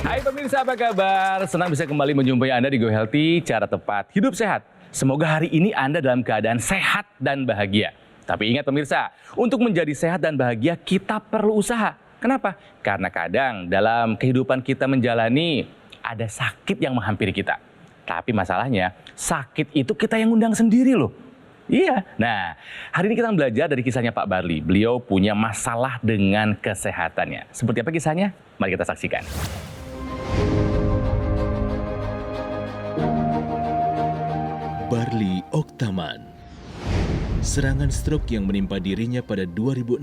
Hai pemirsa, apa kabar? Senang bisa kembali menjumpai Anda di Go Healthy, cara tepat hidup sehat. Semoga hari ini Anda dalam keadaan sehat dan bahagia. Tapi ingat pemirsa, untuk menjadi sehat dan bahagia kita perlu usaha. Kenapa? Karena kadang dalam kehidupan kita menjalani ada sakit yang menghampiri kita. Tapi masalahnya, sakit itu kita yang undang sendiri loh. Iya. Nah, hari ini kita belajar dari kisahnya Pak Barli. Beliau punya masalah dengan kesehatannya. Seperti apa kisahnya? Mari kita saksikan. Barli Oktaman. Serangan stroke yang menimpa dirinya pada 2016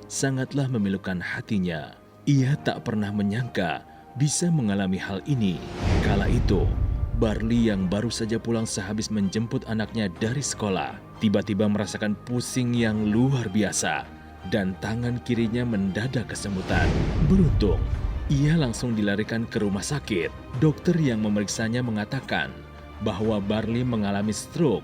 sangatlah memilukan hatinya. Ia tak pernah menyangka bisa mengalami hal ini. Kala itu, Barli yang baru saja pulang sehabis menjemput anaknya dari sekolah, tiba-tiba merasakan pusing yang luar biasa dan tangan kirinya mendadak kesemutan. Beruntung, ia langsung dilarikan ke rumah sakit. Dokter yang memeriksanya mengatakan bahwa Barli mengalami stroke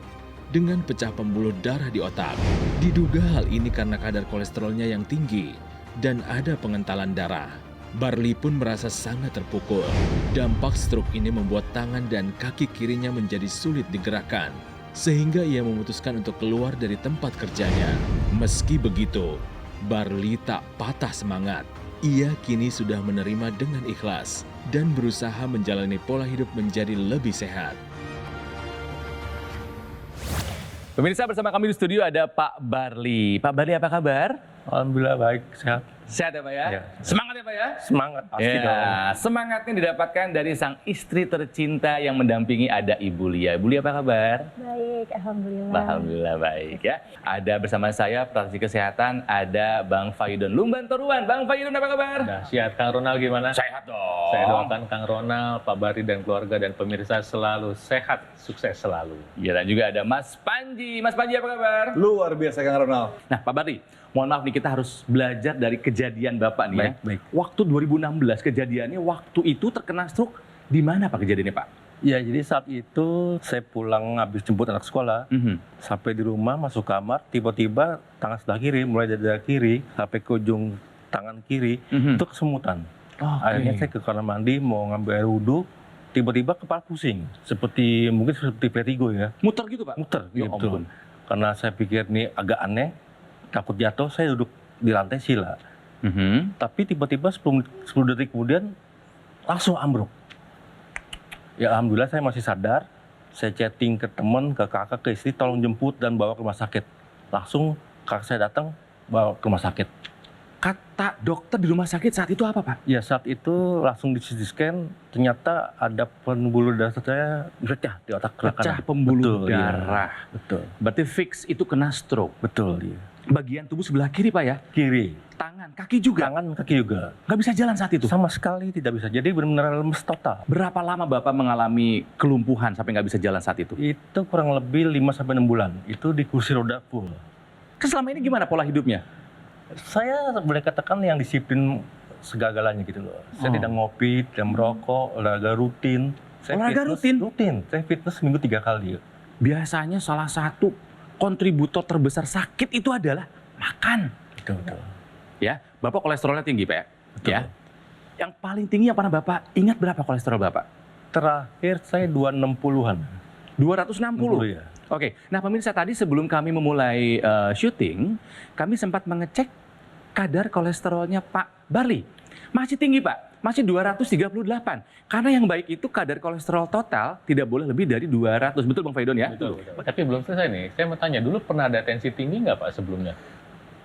dengan pecah pembuluh darah di otak. Diduga hal ini karena kadar kolesterolnya yang tinggi dan ada pengentalan darah. Barli pun merasa sangat terpukul. Dampak stroke ini membuat tangan dan kaki kirinya menjadi sulit digerakkan, sehingga ia memutuskan untuk keluar dari tempat kerjanya. Meski begitu, Barli tak patah semangat. Ia kini sudah menerima dengan ikhlas dan berusaha menjalani pola hidup menjadi lebih sehat. Pemirsa, bersama kami di studio ada Pak Barli. Pak Barli, apa kabar? Alhamdulillah baik, sehat. Sehat ya Pak ya? Ya. Semangat ya Pak ya? Semangat pasti dong. Semangatnya didapatkan dari sang istri tercinta yang mendampingi, ada Ibu Lia. Ibu Lia, apa kabar? Baik, alhamdulillah. Alhamdulillah baik ya. Ada bersama saya praktisi kesehatan, ada Bang Faidon Lumban Toruan. Bang Faidon, apa kabar? Dahsyat. Kang Ronald gimana? Sehat dong. Saya doakan Kang Ronald, Pak Barli dan keluarga dan pemirsa selalu sehat, sukses selalu. Ya, dan juga ada Mas Panji. Mas Panji, apa kabar? Luar biasa Kang Ronald. Nah, Pak Barli, mohon maaf nih, kita harus belajar dari kejadian Bapak nih ya. Baik. Waktu 2016 kejadiannya, waktu itu terkena stroke, di mana Pak kejadiannya Pak? Ya, jadi saat itu saya pulang habis jemput anak sekolah, sampai di rumah masuk kamar, tiba-tiba tangan sebelah kiri, mulai dari dada kiri sampai ke ujung tangan kiri, itu kesemutan. Akhirnya saya ke kamar mandi mau ngambil air wudhu, tiba-tiba kepala pusing, mungkin seperti vertigo ya. Muter gitu Pak? Muter, Ya iya betul. ampun. Karena saya pikir ini agak aneh, takut jatuh, saya duduk di lantai sila. Tapi tiba-tiba 10 detik kemudian langsung ambruk. Ya alhamdulillah saya masih sadar. Saya chatting ke teman, ke kakak, ke istri, tolong jemput dan bawa ke rumah sakit. Langsung kakak saya datang, bawa ke rumah sakit. Kata dokter di rumah sakit saat itu apa Pak? Ya saat itu langsung di CT scan, ternyata ada pembuluh darah saya pecah di otak Pecah pembuluh Betul, iya. darah. Betul, Berarti fix itu kena stroke. betul. Iya. Bagian tubuh sebelah kiri Pak ya? Kiri, Tangan, kaki juga? tangan, kaki juga. Nggak bisa jalan saat itu? Sama sekali tidak bisa. Jadi benar-benar lemes total. Berapa lama Bapak mengalami kelumpuhan sampai nggak bisa jalan saat itu? Itu kurang lebih 5-6 bulan. Itu di kursi roda full. Selama ini gimana pola hidupnya? Saya boleh katakan yang disiplin segala-galanya gitu loh. Saya tidak ngopi, tidak merokok, olahraga rutin. Olahraga fitness, rutin? Saya fitness seminggu 3 kali. Biasanya salah satu kontributor terbesar sakit itu adalah makan. Betul. Ya, Bapak kolesterolnya tinggi Pak ya? Betul. Ya. Yang paling tinggi yang pernah Bapak ingat berapa kolesterol Bapak? Terakhir saya 260-an. 260? Ya. Oke, nah pemirsa, tadi sebelum kami memulai syuting, kami sempat mengecek kadar kolesterolnya Pak Barli. Masih tinggi Pak, masih 238. Karena yang baik itu kadar kolesterol total tidak boleh lebih dari 200. Betul Bang Faidon ya? Betul. Tapi belum selesai nih. Saya mau tanya, dulu pernah ada tensi tinggi nggak Pak sebelumnya?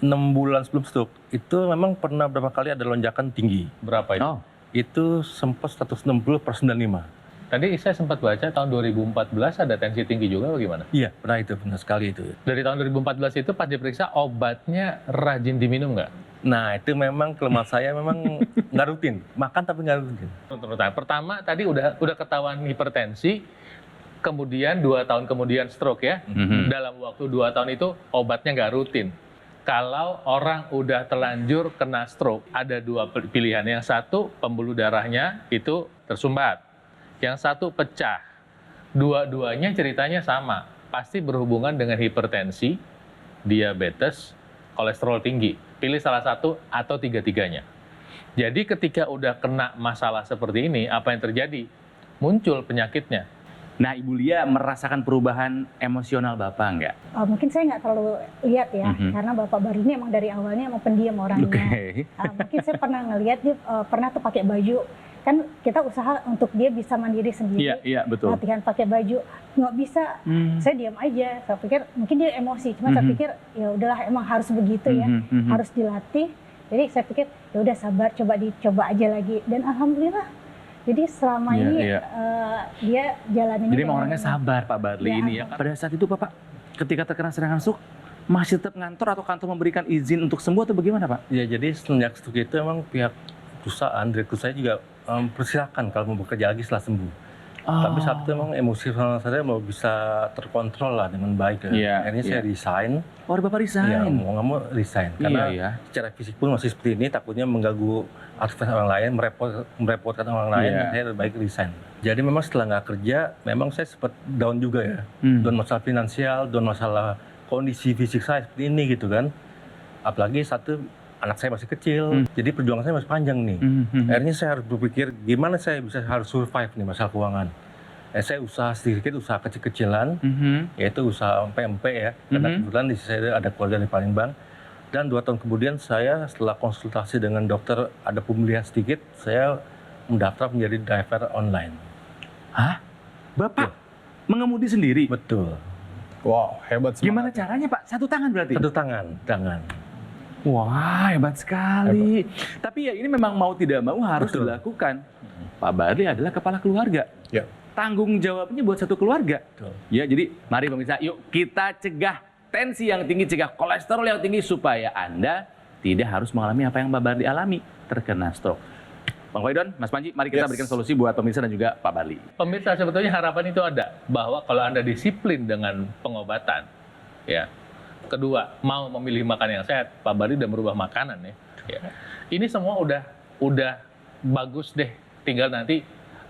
6 bulan sebelum stroke, itu memang pernah berapa kali ada lonjakan tinggi. Berapa itu? Oh, Itu sempat 160/95. Tadi saya sempat baca tahun 2014 ada tensi tinggi juga bagaimana? Iya, benar sekali itu. Dari tahun 2014 itu pas diperiksa obatnya rajin diminum nggak? Nah, itu memang kelemahan saya memang nggak rutin. Makan tapi nggak rutin. Pertama tadi udah ketahuan hipertensi, kemudian 2 tahun kemudian stroke ya. Dalam waktu 2 tahun itu obatnya nggak rutin. Kalau orang udah terlanjur kena stroke, ada 2 pilihan. Yang satu, pembuluh darahnya itu tersumbat. Yang satu pecah. Dua-duanya ceritanya sama. Pasti berhubungan dengan hipertensi, diabetes, kolesterol tinggi. Pilih salah satu atau tiga-tiganya. Jadi ketika udah kena masalah seperti ini, apa yang terjadi? Muncul penyakitnya. Nah, Ibu Lia merasakan perubahan emosional Bapak nggak? Mungkin saya nggak terlalu lihat ya, karena Bapak Bari ini emang dari awalnya emang pendiam orangnya. Oke. Mungkin saya pernah ngelihat dia pernah tuh pakai baju, kan kita usaha untuk dia bisa mandiri sendiri. Iya, betul. Latihan pakai baju, nggak bisa, saya diam aja. Saya pikir mungkin dia emosi, cuma saya pikir ya udahlah emang harus begitu ya, harus dilatih. Jadi saya pikir ya udah sabar, dicoba aja lagi. Dan alhamdulillah. Jadi selama ini dia jalanin. Jadi emang orangnya sabar Pak Barli ini ya. Pada saat itu Bapak ketika terkena serangan stroke masih tetap ngantor atau kantor memberikan izin untuk sembuh atau bagaimana Pak? Ya jadi semenjak stroke itu emang pihak perusahaan, direktur saya juga persilakan kalau mau bekerja lagi setelah sembuh. Tapi saat itu emang emosional saya mau bisa terkontrol lah dengan baik. Akhirnya saya resign. Oh, Bapak resign? Iya, mau nggak mau resign. Karena secara fisik pun masih seperti ini, takutnya mengganggu aktivitas orang lain, merepotkan orang lain, saya lebih baik resign. Jadi memang setelah nggak kerja, memang saya sempat down juga ya. Down masalah finansial, down masalah kondisi fisik saya seperti ini gitu kan. Apalagi satu, anak saya masih kecil, jadi perjuangan saya masih panjang nih. Akhirnya saya harus berpikir gimana saya harus survive nih masalah keuangan. Saya usaha sedikit, usaha kecil-kecilan, yaitu usaha PMP ya. Karena kebetulan di sisi saya ada keluarga di Palembang. Dan 2 tahun kemudian saya setelah konsultasi dengan dokter ada pemulihan sedikit, saya mendaftar menjadi driver online. Hah? Bapak mengemudi sendiri? Betul. Wow, hebat sekali. Gimana caranya Pak? Satu tangan berarti? Satu tangan. Wah, hebat sekali. Tapi ya ini memang mau tidak mau harus dilakukan. Pak Barli adalah kepala keluarga. Ya. Tanggung jawabnya buat satu keluarga. Betul. Ya, jadi mari pemirsa, yuk kita cegah tensi yang tinggi, cegah kolesterol yang tinggi supaya Anda tidak harus mengalami apa yang Pak Barli alami, terkena stroke. Bang Faidon, Mas Panji, mari kita berikan solusi buat pemirsa dan juga Pak Barli. Pemirsa, sebetulnya harapan itu ada bahwa kalau Anda disiplin dengan pengobatan, ya. Kedua, mau memilih makan yang sehat, Pak Barli udah merubah makanan ya. Ini semua udah bagus deh. Tinggal nanti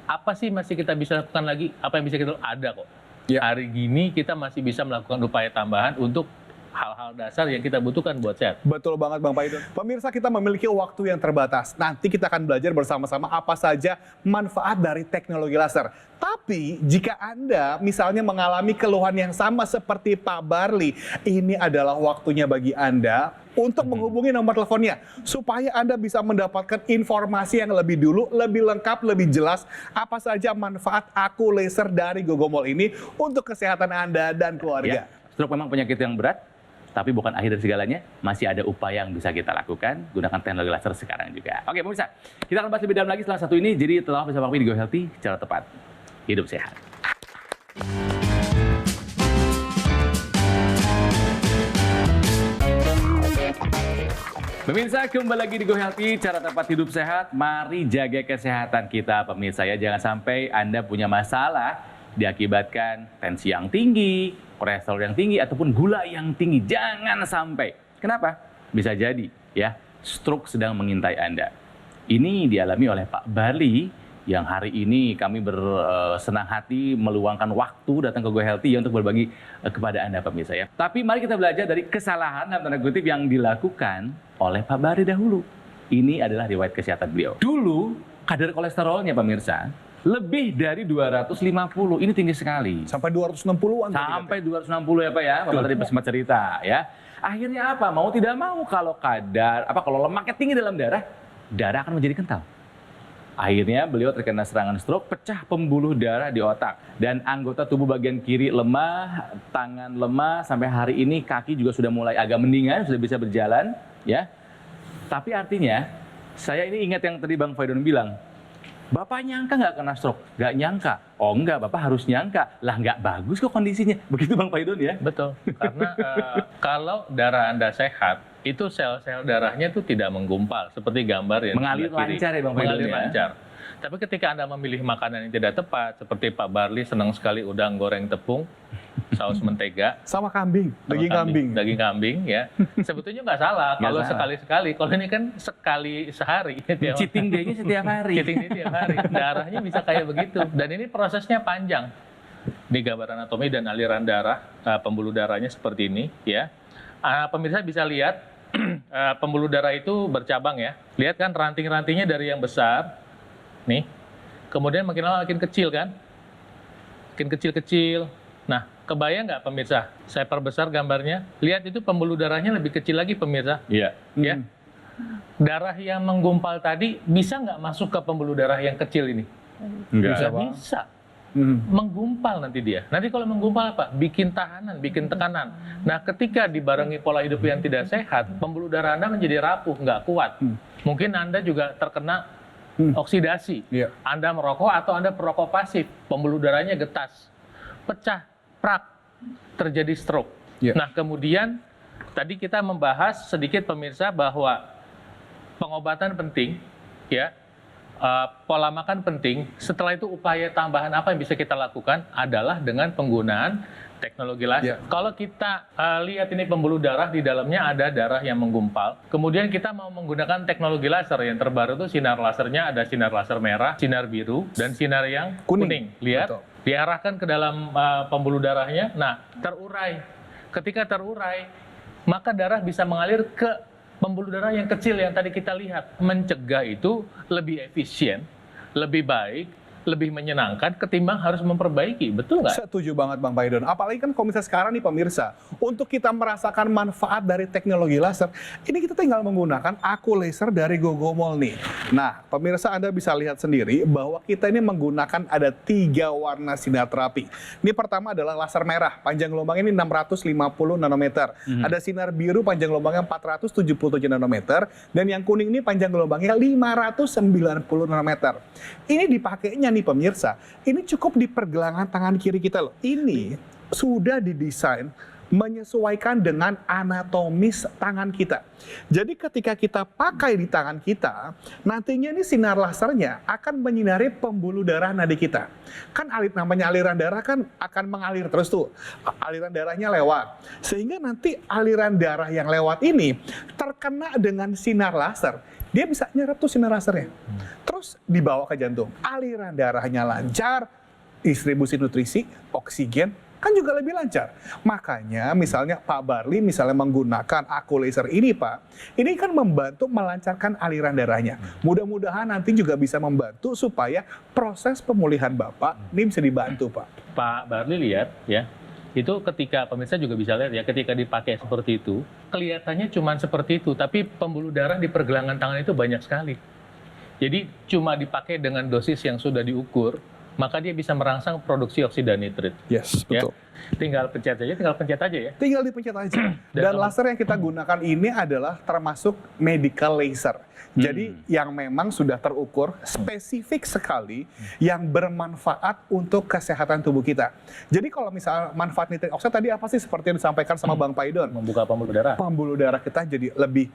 apa sih masih kita bisa lakukan lagi? Apa yang bisa kita lakukan? Ada kok. Hari gini kita masih bisa melakukan upaya tambahan untuk hal-hal dasar yang kita butuhkan buat sehat. Betul banget Bang Faidon. Pemirsa, kita memiliki waktu yang terbatas. Nanti kita akan belajar bersama-sama apa saja manfaat dari teknologi laser. Tapi jika Anda misalnya mengalami keluhan yang sama seperti Pak Barli, ini adalah waktunya bagi Anda untuk menghubungi nomor teleponnya supaya Anda bisa mendapatkan informasi yang lebih dulu, lebih lengkap, lebih jelas apa saja manfaat Aku Laser dari Gogomol ini untuk kesehatan Anda dan keluarga. Stroke memang penyakit yang berat, tapi bukan akhir dari segalanya. Masih ada upaya yang bisa kita lakukan. Gunakan teknologi laser sekarang juga. Oke, pemirsa, kita akan bahas lebih dalam lagi setelah satu ini. Jadi tetaplah bersama kami di Go Healthy, cara tepat hidup sehat. Pemirsa, kembali lagi di Go Healthy, cara tepat hidup sehat. Mari jaga kesehatan kita, pemirsa ya. Jangan sampai Anda punya masalah diakibatkan tensi yang tinggi, kolesterol yang tinggi, ataupun gula yang tinggi. Jangan sampai. Kenapa? Bisa jadi ya, stroke sedang mengintai Anda. Ini dialami oleh Pak Barli yang hari ini kami bersenang hati meluangkan waktu datang ke Go Healthy ya, untuk berbagi kepada Anda pemirsa ya. Tapi mari kita belajar dari kesalahan dalam tanda kutip yang dilakukan oleh Pak Barli dahulu. Ini adalah riwayat kesehatan beliau. Dulu kadar kolesterolnya pemirsa lebih dari 250. Ini tinggi sekali. Sampai 260-an. Sampai 260 ya Pak ya. Bapak tadi sempat cerita ya. Akhirnya apa? Mau tidak mau kalau kalau lemaknya tinggi dalam darah akan menjadi kental. Akhirnya beliau terkena serangan stroke, pecah pembuluh darah di otak. Dan anggota tubuh bagian kiri lemah, tangan lemah, sampai hari ini kaki juga sudah mulai agak mendingan, sudah bisa berjalan. Ya. Tapi artinya, saya ini ingat yang tadi Bang Faidon bilang, Bapak nyangka nggak kena stroke? Nggak nyangka. Oh enggak, Bapak harus nyangka. Lah nggak bagus kok kondisinya. Begitu Bang Faidon ya? Betul. Karena kalau darah Anda sehat, itu sel-sel darahnya itu tidak menggumpal seperti gambar yang mengalir lancar ya Bang Faidon mengalir ya? lancar. Tapi ketika Anda memilih makanan yang tidak tepat, seperti Pak Barli senang sekali udang goreng tepung, saus mentega, Sama kambing, daging kambing ya. Sebetulnya nggak salah kalau sekali-sekali. Kalau ini kan sekali sehari. Cheating day-nya setiap hari. Cheating day setiap hari. Darahnya bisa kayak begitu. Dan ini prosesnya panjang. Di gambar anatomi dan aliran darah, pembuluh darahnya seperti ini ya. Pemirsa bisa lihat pembuluh darah itu bercabang ya. Lihat kan ranting-rantingnya dari yang besar, nih, kemudian makin lama makin kecil kan, makin kecil-kecil. Nah, kebayang nggak pemirsa? Saya perbesar gambarnya. Lihat itu pembuluh darahnya lebih kecil lagi pemirsa. Iya. Ya. Darah yang menggumpal tadi bisa nggak masuk ke pembuluh darah yang kecil ini? Enggak. Bisa. Menggumpal nanti dia. Nanti kalau menggumpal apa? Bikin tahanan, bikin tekanan. Nah, ketika dibarengi pola hidup yang tidak sehat, pembuluh darah Anda menjadi rapuh, nggak kuat. Mungkin Anda juga terkena oksidasi. Iya. Anda merokok atau Anda perokok pasif, pembuluh darahnya getas, pecah, prak, terjadi stroke. Iya. Nah, kemudian tadi kita membahas sedikit pemirsa bahwa pengobatan penting, ya. Pola makan penting. Setelah itu upaya tambahan apa yang bisa kita lakukan adalah dengan penggunaan teknologi laser. Kalau kita lihat ini pembuluh darah, di dalamnya ada darah yang menggumpal. Kemudian kita mau menggunakan teknologi laser yang terbaru itu sinar lasernya ada sinar laser merah, sinar biru, dan sinar yang kuning. Lihat, Betul. diarahkan ke dalam pembuluh darahnya. Nah, terurai. Ketika terurai, maka darah bisa mengalir ke pembuluh darah yang kecil yang tadi kita lihat. Mencegah itu lebih efisien, lebih baik, lebih menyenangkan ketimbang harus memperbaiki. Betul nggak? Setuju banget Bang Paidon. Apalagi kan kalau misalnya sekarang nih pemirsa, untuk kita merasakan manfaat dari teknologi laser, ini kita tinggal menggunakan aku laser dari Gogomol nih. Nah, pemirsa Anda bisa lihat sendiri bahwa kita ini menggunakan ada 3 warna sinar terapi. Ini pertama adalah laser merah, panjang gelombangnya ini 650 nanometer. Ada sinar biru panjang gelombangnya 477 nanometer, dan yang kuning ini panjang gelombangnya 590 nanometer. Ini dipakainya nih pemirsa, ini cukup di pergelangan tangan kiri kita loh. Ini sudah didesain menyesuaikan dengan anatomis tangan kita. Jadi ketika kita pakai di tangan kita, nantinya ini sinar lasernya akan menyinari pembuluh darah nadi kita. Kan namanya aliran darah kan akan mengalir terus tuh. Aliran darahnya lewat. Sehingga nanti aliran darah yang lewat ini terkena dengan sinar laser. Dia bisa nyerap tuh sinar lasernya. Terus dibawa ke jantung. Aliran darahnya lancar, distribusi nutrisi, oksigen, kan juga lebih lancar. Makanya misalnya Pak Barli misalnya menggunakan aku laser ini Pak, ini kan membantu melancarkan aliran darahnya. Mudah-mudahan nanti juga bisa membantu supaya proses pemulihan Bapak ini bisa dibantu Pak. Pak Barli lihat ya, itu ketika pemirsa juga bisa lihat ya, ketika dipakai seperti itu, kelihatannya cuma seperti itu, tapi pembuluh darah di pergelangan tangan itu banyak sekali. Jadi cuma dipakai dengan dosis yang sudah diukur, maka dia bisa merangsang produksi oksida nitrit. Yes, Ya. betul. Tinggal pencet aja ya. Tinggal dipencet aja. Dan laser yang kita gunakan ini adalah termasuk medical laser. Jadi yang memang sudah terukur, spesifik sekali, yang bermanfaat untuk kesehatan tubuh kita. Jadi kalau misalnya manfaat nitrit oxide tadi apa sih seperti yang disampaikan sama Bang Paidon? Membuka pembuluh darah. Pembuluh darah kita jadi lebih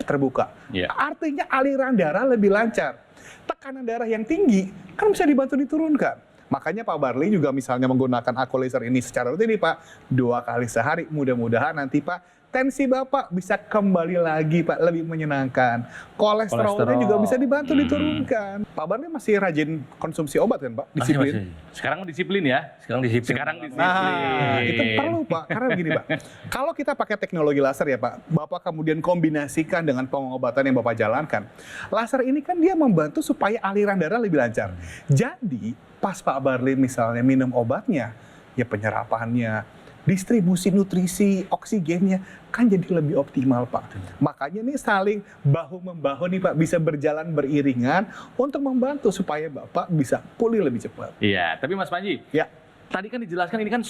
terbuka. Iya. Artinya aliran darah lebih lancar. Tekanan darah yang tinggi kan bisa dibantu diturunkan. Makanya Pak Barli juga misalnya menggunakan aku laser ini secara rutin nih Pak, 2 kali sehari. Mudah-mudahan nanti Pak tensi Bapak bisa kembali lagi Pak, lebih menyenangkan. Kolesterolnya juga bisa dibantu diturunkan. Pak Barli masih rajin konsumsi obat kan Pak? Disiplin. Sekarang disiplin ya. Sekarang disiplin. Sekarang disiplin. Nah, itu perlu Pak, karena begini Pak, kalau kita pakai teknologi laser ya Pak, Bapak kemudian kombinasikan dengan pengobatan yang Bapak jalankan, laser ini kan dia membantu supaya aliran darah lebih lancar. Jadi, pas Pak Barli misalnya minum obatnya, ya penyerapannya, distribusi nutrisi, oksigennya, kan jadi lebih optimal Pak. Makanya nih saling bahu-membahu nih Pak, bisa berjalan beriringan untuk membantu supaya Bapak bisa pulih lebih cepat. Iya, tapi Mas Panji, Ya, tadi kan dijelaskan ini kan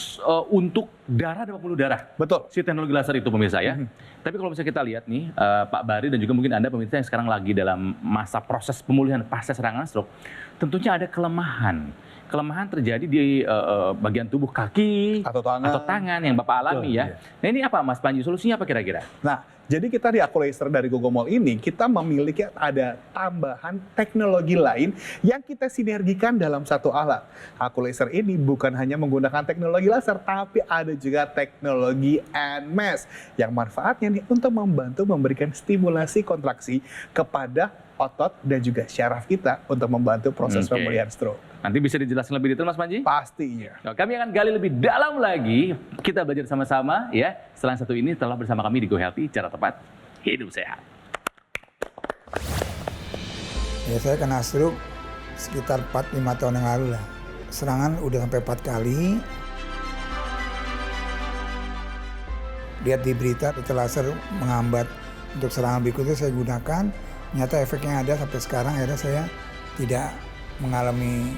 untuk darah dan pembuluh darah. betul. Si teknologi laser itu pemirsa ya. Tapi kalau misalnya kita lihat nih, Pak Bari dan juga mungkin Anda pemirsa yang sekarang lagi dalam masa proses pemulihan pasca serangan stroke, tentunya ada kelemahan. Kelemahan terjadi di bagian tubuh kaki Atau tangan. yang Bapak alami ya. Nah ini apa Mas Panji, solusinya apa kira-kira? Nah, jadi kita di aku laser dari Gogomol ini, kita memiliki ada tambahan teknologi lain yang kita sinergikan dalam satu alat. Aku laser ini bukan hanya menggunakan teknologi laser, tapi ada juga teknologi NMAS yang manfaatnya nih untuk membantu memberikan stimulasi kontraksi kepada otot dan juga syaraf kita untuk membantu proses Oke. pemulihan stroke. Nanti bisa dijelaskan lebih detail Mas Panji? Pastinya. Nah, kami akan gali lebih dalam lagi. Kita belajar sama-sama ya. Setelah satu ini telah bersama kami di Go Healthy Cara Tepat hidup sehat. Ya, saya kena stroke sekitar 4-5 tahun yang lalu lah. Serangan udah sampai 4 kali. Lihat di berita PT Laser menghambat untuk serangan berikutnya saya gunakan. Nyata efeknya ada sampai sekarang, akhirnya saya tidak mengalami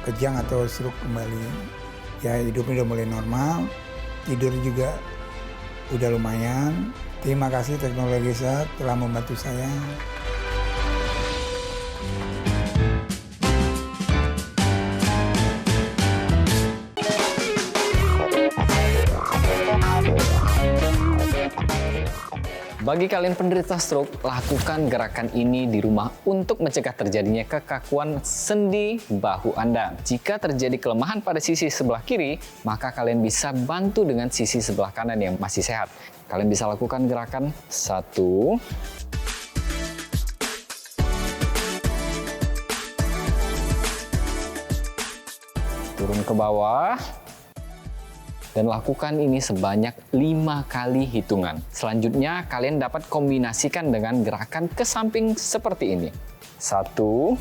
kejang atau stroke kembali. Ya, hidupnya udah mulai normal, tidur juga udah lumayan. Terima kasih teknologi sehat telah membantu saya. Bagi kalian penderita stroke, lakukan gerakan ini di rumah untuk mencegah terjadinya kekakuan sendi bahu Anda. Jika terjadi kelemahan pada sisi sebelah kiri, maka kalian bisa bantu dengan sisi sebelah kanan yang masih sehat. Kalian bisa lakukan gerakan 1, 2, turun ke bawah. Dan lakukan ini sebanyak 5 kali hitungan. Selanjutnya, kalian dapat kombinasikan dengan gerakan ke samping seperti ini. 1,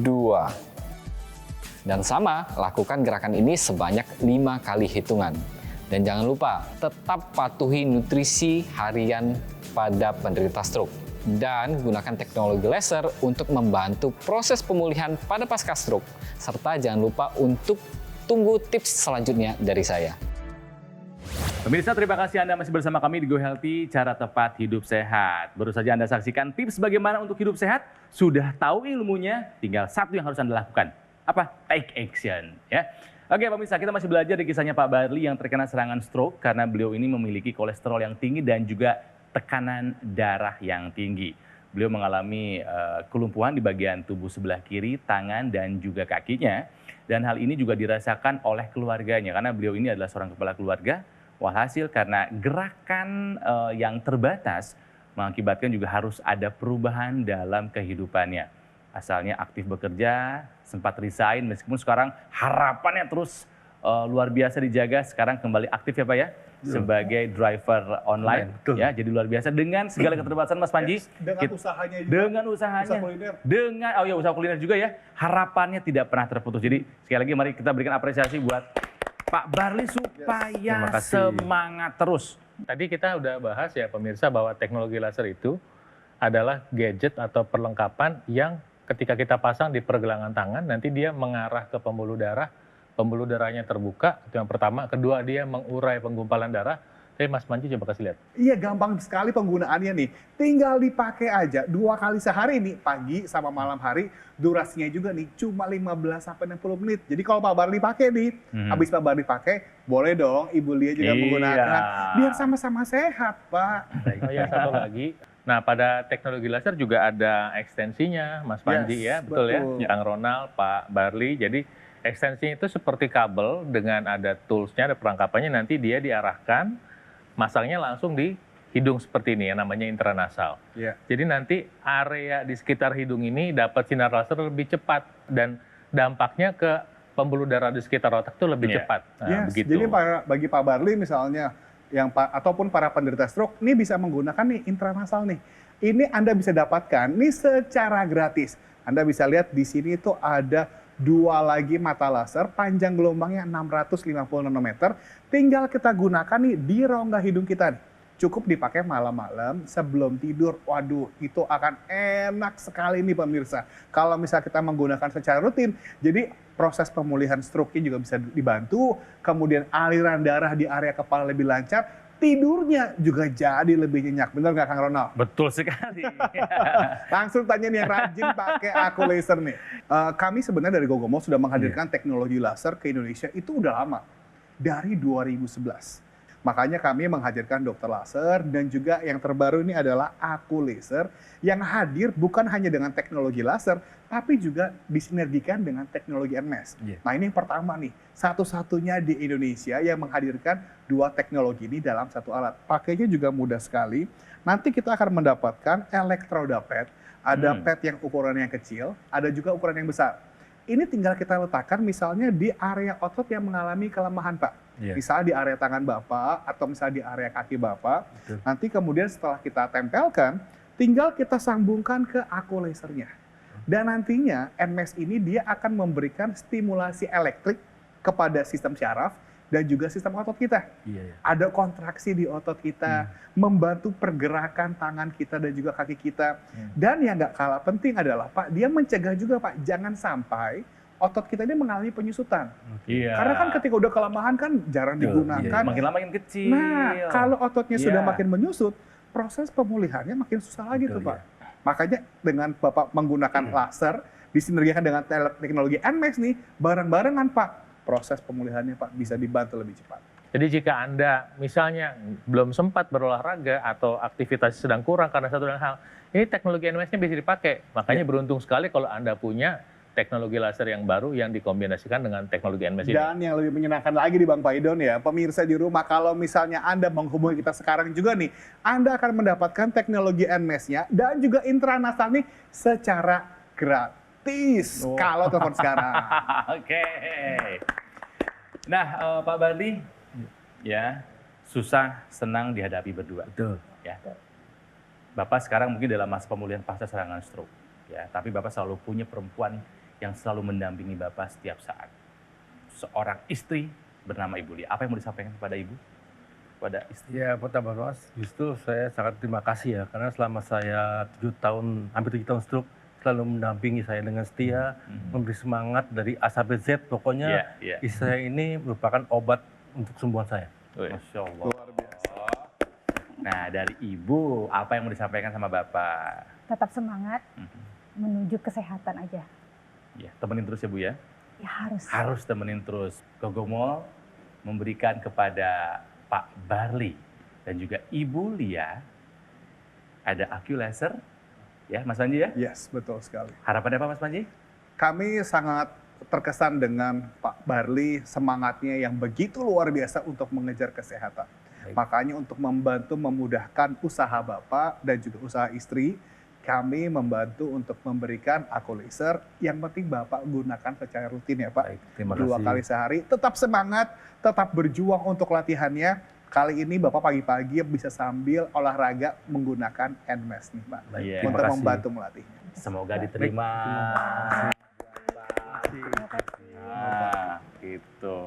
2. Dan sama, lakukan gerakan ini sebanyak 5 kali hitungan. Dan jangan lupa, tetap patuhi nutrisi harian pada penderita stroke. Dan gunakan teknologi laser untuk membantu proses pemulihan pada pasca stroke. Serta jangan lupa untuk tunggu tips selanjutnya dari saya. Pemirsa, terima kasih Anda masih bersama kami di Go Healthy, cara tepat hidup sehat. Baru saja Anda saksikan tips bagaimana untuk hidup sehat. Sudah tahu ilmunya, tinggal satu yang harus Anda lakukan. Apa? Take action. Ya. Oke pemirsa, kita masih belajar dari kisahnya Pak Barli yang terkena serangan stroke karena beliau ini memiliki kolesterol yang tinggi dan juga tekanan darah yang tinggi. Beliau mengalami kelumpuhan di bagian tubuh sebelah kiri, tangan, dan juga kakinya. Dan hal ini juga dirasakan oleh keluarganya karena beliau ini adalah seorang kepala keluarga. Walhasil karena gerakan yang terbatas mengakibatkan juga harus ada perubahan dalam kehidupannya. Asalnya aktif bekerja, sempat resign meskipun sekarang harapannya terus luar biasa dijaga. Sekarang kembali aktif ya Pak ya? Sebagai driver online, ya, jadi luar biasa dengan segala keterbatasan Mas Panji, dengan usahanya, usaha kuliner juga ya, harapannya tidak pernah terputus. Jadi sekali lagi mari kita berikan apresiasi buat Pak Barli supaya semangat terus. Tadi kita udah bahas ya pemirsa bahwa teknologi laser itu adalah gadget atau perlengkapan yang ketika kita pasang di pergelangan tangan nanti dia mengarah ke pembuluh darah. Pembuluh darahnya terbuka, itu yang pertama. Kedua, dia mengurai penggumpalan darah. Tapi Mas Panji coba kasih lihat. Iya, gampang sekali penggunaannya nih. Tinggal dipakai aja 2 kali sehari nih, pagi sama malam hari. Durasinya juga nih cuma 15-60 menit. Jadi kalau Pak Barli pakai nih, habis Pak Barli pakai, boleh dong Ibu Lia juga menggunakan. Biar sama-sama sehat, Pak. Oh ya, satu lagi. Nah, pada teknologi laser juga ada ekstensinya, Mas Panji ya, betul ya? Kang Ronald, Pak Barli. Jadi ekstensinya itu seperti kabel dengan ada toolsnya, ada perlengkapannya, nanti dia diarahkan, masangnya langsung di hidung seperti ini, yang namanya intranasal. Jadi nanti area di sekitar hidung ini dapat sinar laser lebih cepat, dan dampaknya ke pembuluh darah di sekitar otak itu lebih cepat. Nah, begitu. Jadi bagi Pak Barli misalnya, ataupun para penderita stroke, ini bisa menggunakan nih intranasal nih. Ini Anda bisa dapatkan nih secara gratis. Anda bisa lihat di sini itu ada 2 lagi mata laser, panjang gelombangnya 650 nanometer, tinggal kita gunakan nih di rongga hidung kita nih. Cukup dipakai malam-malam sebelum tidur. Waduh, itu akan enak sekali nih pemirsa. Kalau misalnya kita menggunakan secara rutin, jadi proses pemulihan stroke-nya juga bisa dibantu, kemudian aliran darah di area kepala lebih lancar, tidurnya juga jadi lebih nyenyak. Benar nggak Kang Ronald? Betul sekali. Langsung tanya nih yang rajin pakai aku laser nih. Kami sebenarnya dari Gogomol sudah menghadirkan teknologi laser ke Indonesia itu udah lama. Dari 2011. Makanya kami menghadirkan dokter laser dan juga yang terbaru ini adalah aku laser yang hadir bukan hanya dengan teknologi laser tapi juga disinergikan dengan teknologi NMES. Nah ini yang pertama nih, satu-satunya di Indonesia yang menghadirkan 2 teknologi ini dalam satu alat. Pakainya juga mudah sekali. Nanti kita akan mendapatkan elektroda pad, ada pad yang ukurannya yang kecil, ada juga ukuran yang besar. Ini tinggal kita letakkan misalnya di area otot yang mengalami kelemahan Pak. Iya. Misalnya di area tangan Bapak atau misalnya di area kaki Bapak. Betul. Nanti kemudian setelah kita tempelkan, tinggal kita sambungkan ke aku lasernya. Dan nantinya NMAS ini dia akan memberikan stimulasi elektrik kepada sistem syaraf dan juga sistem otot kita. Iya. Ada kontraksi di otot kita, membantu pergerakan tangan kita dan juga kaki kita. Dan yang nggak kalah penting adalah Pak, dia mencegah juga Pak, jangan sampai otot kita ini mengalami penyusutan. Iya. Karena kan ketika udah kelemahan kan jarang digunakan. Makin lama makin kecil. Nah, kalau ototnya sudah Iya. makin menyusut, proses pemulihannya makin susah lagi tuh Pak. Makanya dengan Bapak menggunakan laser, disinergikan dengan teknologi NMAX nih, bareng-barengan Pak, proses pemulihannya Pak bisa dibantu lebih cepat. Jadi jika Anda misalnya belum sempat berolahraga atau aktivitas sedang kurang karena satu dan hal, ini teknologi NMAX-nya bisa dipakai. Makanya beruntung sekali kalau Anda punya teknologi laser yang baru yang dikombinasikan dengan teknologi NMAX ini. Dan yang lebih menyenangkan lagi di Bang Paidon ya, pemirsa di rumah, kalau misalnya Anda menghubungi kita sekarang juga nih, Anda akan mendapatkan teknologi NMAX-nya dan juga intranasal nih secara gratis. Kalau telepon sekarang. Oke. Nah, Pak Barli, ya susah senang dihadapi berdua. Betul. Ya. Bapak sekarang mungkin dalam masa pemulihan pasca serangan stroke, ya. Tapi Bapak selalu punya perempuan yang selalu mendampingi Bapak setiap saat. Seorang istri bernama Ibu Lia. Apa yang mau disampaikan kepada Ibu? Kepada istri? Ya, pertama-tama justru saya sangat terima kasih ya, karena selama saya 7 tahun, hampir 7 tahun stroke, selalu mendampingi saya dengan setia, memberi semangat dari A sampai Z. Pokoknya istri saya ini merupakan obat untuk kesembuhan saya. Masya Allah. Luar biasa. Nah, dari Ibu, apa yang mau disampaikan sama Bapak? Tetap semangat, menuju kesehatan aja. Ya, temenin terus ya Bu ya. Ya harus. Harus temenin terus. Gogomol memberikan kepada Pak Barli dan juga Ibu Lia ada Aku Laser, ya Mas Panji ya. Yes, betul sekali. Harapannya apa Mas Panji? Kami sangat terkesan dengan Pak Barli, semangatnya yang begitu luar biasa untuk mengejar kesehatan. Makanya untuk membantu memudahkan usaha Bapak dan juga usaha istri, kami membantu untuk memberikan Aku Laser. Yang penting Bapak gunakan secara rutin ya Pak. Baik, terima 2 kasih. kali sehari. Tetap semangat, tetap berjuang untuk latihannya. Kali ini Bapak pagi-pagi bisa sambil olahraga menggunakan NMAX nih Pak. Iya, untuk terima kasih. membantu melatihnya. Semoga diterima. Nah, gitu.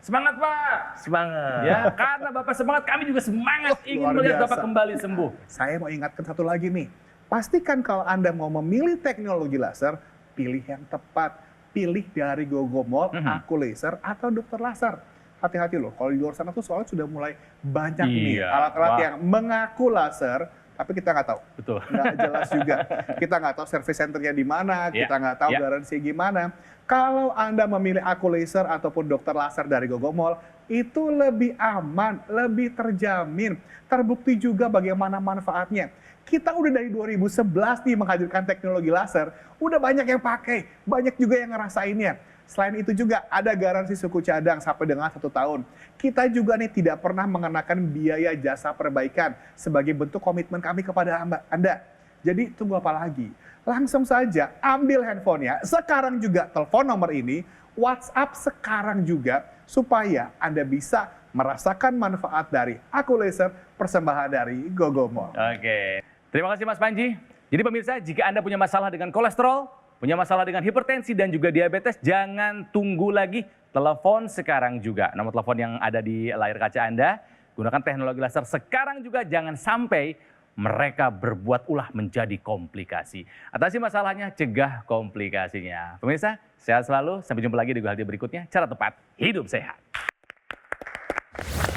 Semangat Pak. Semangat. Ya, karena Bapak semangat, kami juga semangat ingin luar melihat biasa. Bapak kembali sembuh. Saya mau ingatkan satu lagi nih. Pastikan kalau Anda mau memilih teknologi laser, pilih yang tepat. Pilih dari Gogomol, Aku Laser, atau Dokter Laser. Hati-hati loh, kalau di luar sana tuh soalnya sudah mulai banyak nih Iya, alat-alat wah. yang mengaku laser, tapi kita nggak tahu. Betul. Nggak jelas juga. Kita nggak tahu service centernya di mana, Iya, kita nggak tahu iya. garansi gimana. Kalau Anda memilih Aku Laser ataupun Dokter Laser dari Gogomol, itu lebih aman, lebih terjamin. Terbukti juga bagaimana manfaatnya. Kita udah dari 2011 nih menghadirkan teknologi laser, udah banyak yang pakai, banyak juga yang ngerasainnya. Selain itu juga ada garansi suku cadang sampai dengan 1 tahun. Kita juga nih tidak pernah mengenakan biaya jasa perbaikan sebagai bentuk komitmen kami kepada Anda. Jadi tunggu apa lagi? Langsung saja ambil handphonenya, sekarang juga telepon nomor ini, WhatsApp sekarang juga, supaya Anda bisa merasakan manfaat dari Aku Laser, persembahan dari Gogomol. Oke. Terima kasih Mas Panji. Jadi pemirsa, jika Anda punya masalah dengan kolesterol, punya masalah dengan hipertensi dan juga diabetes, jangan tunggu lagi. Telepon sekarang juga. Nomor telepon yang ada di layar kaca Anda. Gunakan teknologi laser sekarang juga, jangan sampai mereka berbuat ulah menjadi komplikasi. Atasi masalahnya, cegah komplikasinya. Pemirsa, sehat selalu. Sampai jumpa lagi di Go Healthy berikutnya. Cara tepat, hidup sehat.